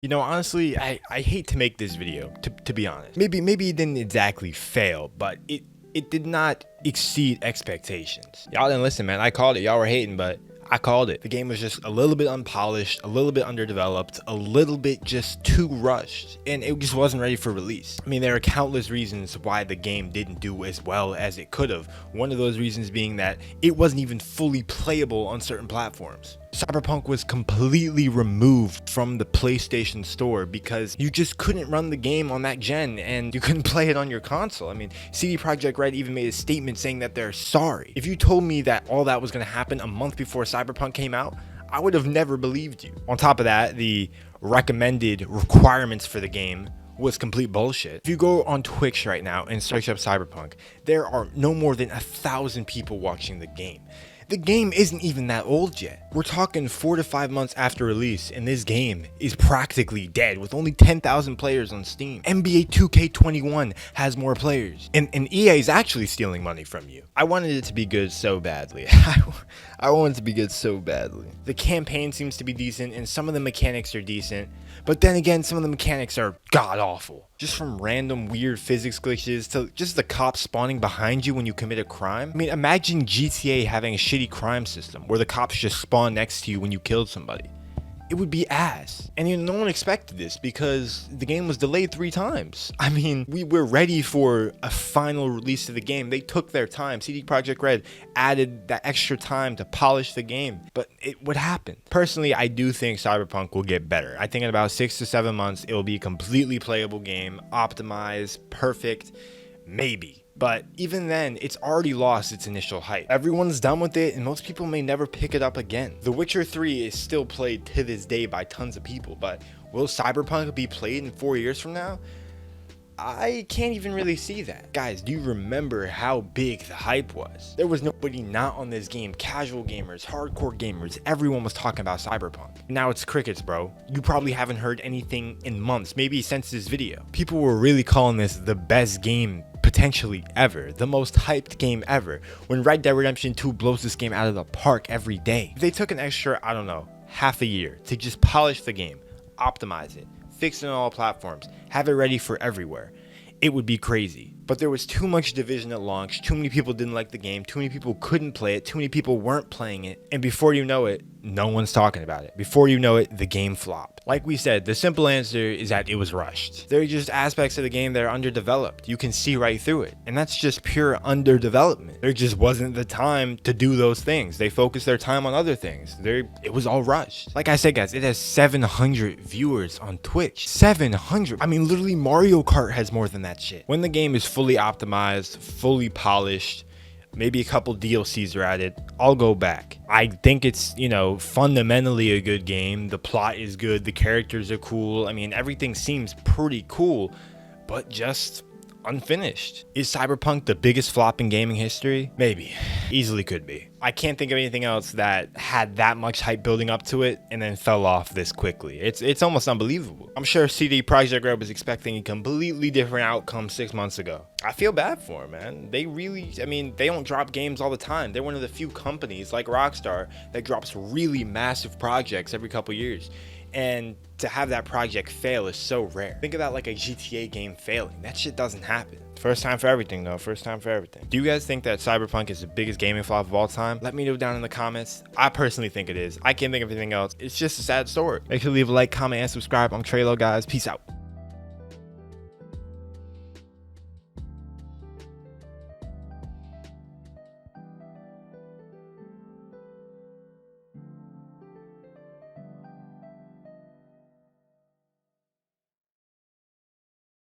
You know, honestly, I hate to make this video, to be honest. Maybe it didn't exactly fail, but it did not exceed expectations. Y'all didn't listen, man. I called it. Y'all were hating, but I called it. The game was just a little bit unpolished, a little bit underdeveloped, a little bit just too rushed, and it just wasn't ready for release. I mean, there are countless reasons why the game didn't do as well as it could have. One of those reasons being that it wasn't even fully playable on certain platforms. Cyberpunk was completely removed from the PlayStation Store because you just couldn't run the game on that gen and you couldn't play it on your console. I mean, CD Projekt Red even made a statement saying that they're sorry. If you told me that all that was going to happen a month before Cyberpunk came out, I would have never believed you. On top of that, the recommended requirements for the game was complete bullshit. If you go on Twitch right now and search up Cyberpunk, there are no more than 1,000 people watching the game. The game isn't even that old yet. We're talking 4 to 5 months after release, and this game is practically dead with only 10,000 players on Steam. NBA 2K21 has more players, and EA is actually stealing money from you. I wanted it to be good so badly. I wanted it to be good so badly. The campaign seems to be decent, and some of the mechanics are decent, but then again, some of the mechanics are god-awful. Just from random weird physics glitches to just the cops spawning behind you when you commit a crime. I mean, imagine GTA having a shitty crime system where the cops just spawn next to you when you killed somebody. It would be ass. And no one expected this because the game was delayed 3 times. I mean, we were ready for a final release of the game. They took their time. CD Projekt Red added that extra time to polish the game, but it would happen. Personally, I do think Cyberpunk will get better. I think in about 6 to 7 months, it will be a completely playable game, optimized, perfect, maybe. But even then, it's already lost its initial hype. Everyone's done with it, and most people may never pick it up again. The Witcher 3 is still played to this day by tons of people, but will Cyberpunk be played in 4 years from now? I can't even really see that. Guys, do you remember how big the hype was? There was nobody not on this game. Casual gamers, hardcore gamers, everyone was talking about Cyberpunk. Now it's crickets, bro. You probably haven't heard anything in months, maybe since this video. People were really calling this the best game potentially ever, the most hyped game ever, when Red Dead Redemption 2 blows this game out of the park every day. If they took an extra, I don't know, half a year to just polish the game, optimize it, fix it on all platforms, have it ready for everywhere, it would be crazy. But there was too much division at launch, too many people didn't like the game, too many people couldn't play it, too many people weren't playing it, and before you know it, no one's talking about it. Before you know it, the game flopped. Like we said, the simple answer is that it was rushed. There are just aspects of the game that are underdeveloped. You can see right through it, and that's just pure underdevelopment. There just wasn't the time to do those things. They focused their time on other things. It was all rushed. Like I said, guys, it has 700 viewers on Twitch. 700. I mean, literally Mario Kart has more than that shit. When the game is fully optimized, fully polished, maybe a couple DLCs are added, I'll go back. I think it's, fundamentally a good game. The plot is good. The characters are cool. I mean, everything seems pretty cool, but just unfinished. Is Cyberpunk the biggest flop in gaming history? Maybe. Easily could be. I can't think of anything else that had that much hype building up to it and then fell off this quickly. It's almost unbelievable. I'm sure CD Projekt Red was expecting a completely different outcome 6 months ago. I feel bad for them, man. They don't drop games all the time. They're one of the few companies like Rockstar that drops really massive projects every couple years. And to have that project fail is so rare. Think about like a GTA game failing. That shit doesn't happen. First time for everything though. First time for everything. Do you guys think that Cyberpunk is the biggest gaming flop of all time? Let me know down in the comments. I personally think it is. I can't think of anything else. It's just a sad story. Make sure to leave a like, comment, and subscribe. I'm Treyllo, guys. Peace out.